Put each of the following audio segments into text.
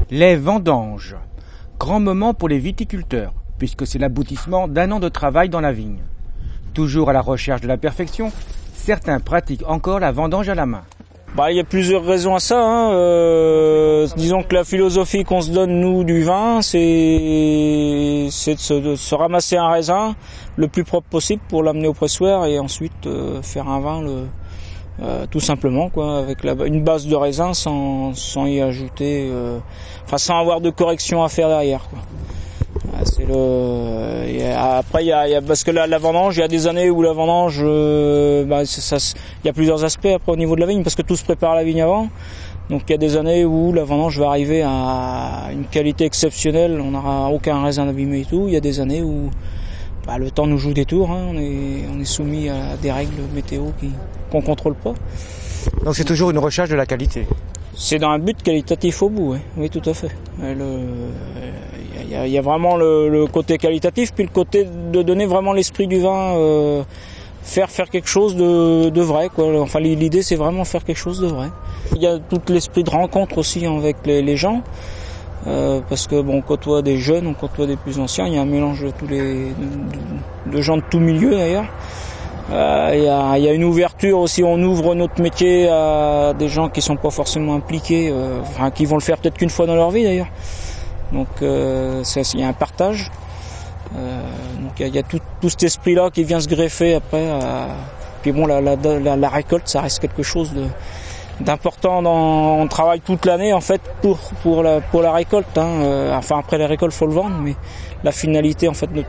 Les vendanges, grand moment pour les viticulteurs, puisque c'est l'aboutissement d'un an de travail dans la vigne. Toujours à la recherche de la perfection, certains pratiquent encore la vendange à la main. Il y a plusieurs raisons à ça. Disons que la philosophie qu'on se donne, nous, du vin, c'est de se ramasser un raisin le plus propre possible pour l'amener au pressoir et ensuite faire un vin tout simplement, quoi, avec une base de raisin sans y ajouter, sans avoir de correction à faire derrière, quoi. Après, parce que la vendange, il y a des années où la vendange, il y a plusieurs aspects après au niveau de la vigne, parce que tout se prépare à la vigne avant. Donc il y a des années où la vendange va arriver à une qualité exceptionnelle, on n'aura aucun raisin abîmé et tout. Il y a des années où le temps nous joue des tours, hein. On est soumis à des règles météo qu'on contrôle pas. Donc c'est toujours une recherche de la qualité. C'est dans un but qualitatif au bout, oui, tout à fait. Il y a vraiment le côté qualitatif, puis le côté de donner vraiment l'esprit du vin, faire quelque chose de vrai, quoi. Enfin, l'idée, c'est vraiment faire quelque chose de vrai. Il y a tout l'esprit de rencontre aussi avec les gens, parce que on côtoie des jeunes, on côtoie des plus anciens. Il y a un mélange de gens de tout milieu d'ailleurs. Il y a une ouverture aussi, on ouvre notre métier à des gens qui sont pas forcément impliqués, qui vont le faire peut-être qu'une fois dans leur vie d'ailleurs. Donc il y a un partage. Donc il y a tout cet esprit-là qui vient se greffer après. Puis la récolte, ça reste quelque chose d'important. On travaille toute l'année en fait pour la récolte. Après la récolte, faut le vendre, mais la finalité en fait de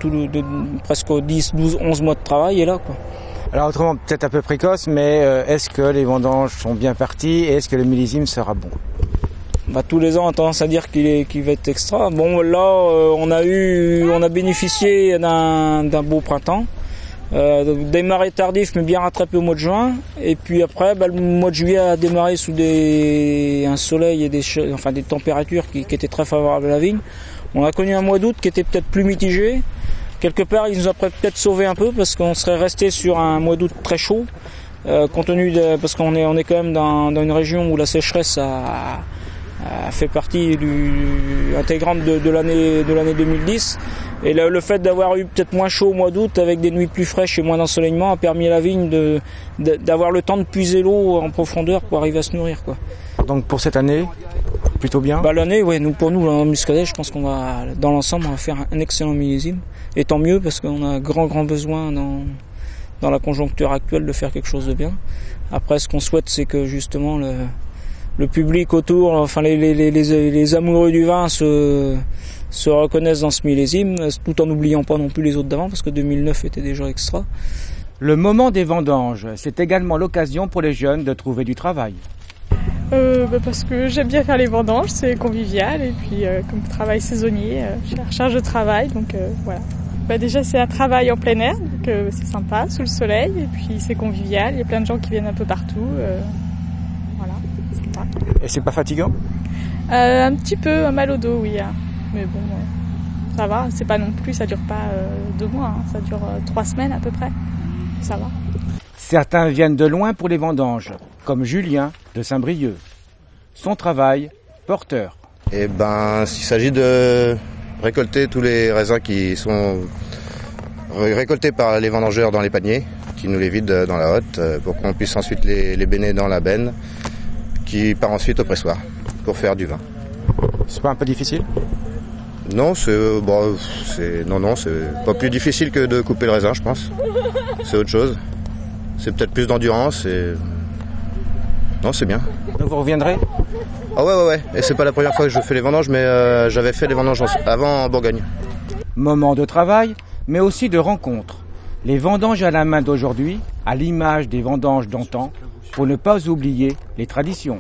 presque 10, 12, 11 mois de travail est là, quoi. Alors autrement, peut-être un peu précoce, mais est-ce que les vendanges sont bien parties et est-ce que le millésime sera bon ? Tous les ans, on a tendance à dire qu'il va être extra. Bon, là, on a bénéficié d'un beau printemps, démarré tardif, mais bien rattrapé au mois de juin. Et puis après, le mois de juillet a démarré sous un soleil et des températures qui étaient très favorables à la vigne. On a connu un mois d'août qui était peut-être plus mitigé. Quelque part, il nous a peut-être sauvé un peu parce qu'on serait resté sur un mois d'août très chaud, compte tenu parce qu'on est quand même dans une région où la sécheresse a fait partie intégrante de l'année 2010. Et le fait d'avoir eu peut-être moins chaud au mois d'août avec des nuits plus fraîches et moins d'ensoleillement a permis à la vigne d'avoir le temps de puiser l'eau en profondeur pour arriver à se nourrir, quoi. Donc pour cette année, plutôt bien ? L'année, oui, pour nous, en Muscadet, je pense qu'on va, dans l'ensemble, on va faire un excellent millésime. Et tant mieux parce qu'on a grand besoin dans la conjoncture actuelle de faire quelque chose de bien. Après, ce qu'on souhaite, c'est que justement le public autour, les amoureux du vin se reconnaissent dans ce millésime, tout en n'oubliant pas non plus les autres d'avant, parce que 2009 était déjà extra. Le moment des vendanges, c'est également l'occasion pour les jeunes de trouver du travail. Parce que j'aime bien faire les vendanges, c'est convivial, et puis comme travail saisonnier, je suis à la recherche de travail, donc voilà. Déjà c'est un travail en plein air, donc c'est sympa, sous le soleil, et puis c'est convivial, il y a plein de gens qui viennent un peu partout, voilà, sympa. Et c'est pas fatigant ? Un petit peu, mal au dos, oui, hein. Mais bon, ça va, c'est pas non plus, ça dure pas 2 mois, hein. Ça dure 3 semaines à peu près, ça va. Certains viennent de loin pour les vendanges, comme Julien de Saint-Brieuc. Son travail, porteur. Il s'agit de récolter tous les raisins qui sont récoltés par les vendangeurs dans les paniers, qui nous les vident dans la hotte pour qu'on puisse ensuite les béner dans la benne, qui part ensuite au pressoir pour faire du vin. C'est pas un peu difficile ? Non, c'est pas plus difficile que de couper le raisin, je pense. C'est autre chose. C'est peut-être plus d'endurance et... Non, c'est bien. Donc vous reviendrez ? Ah ouais. Et c'est pas la première fois que je fais les vendanges, mais j'avais fait les vendanges avant en Bourgogne. Moment de travail, mais aussi de rencontre. Les vendanges à la main d'aujourd'hui, à l'image des vendanges d'antan, pour ne pas oublier les traditions.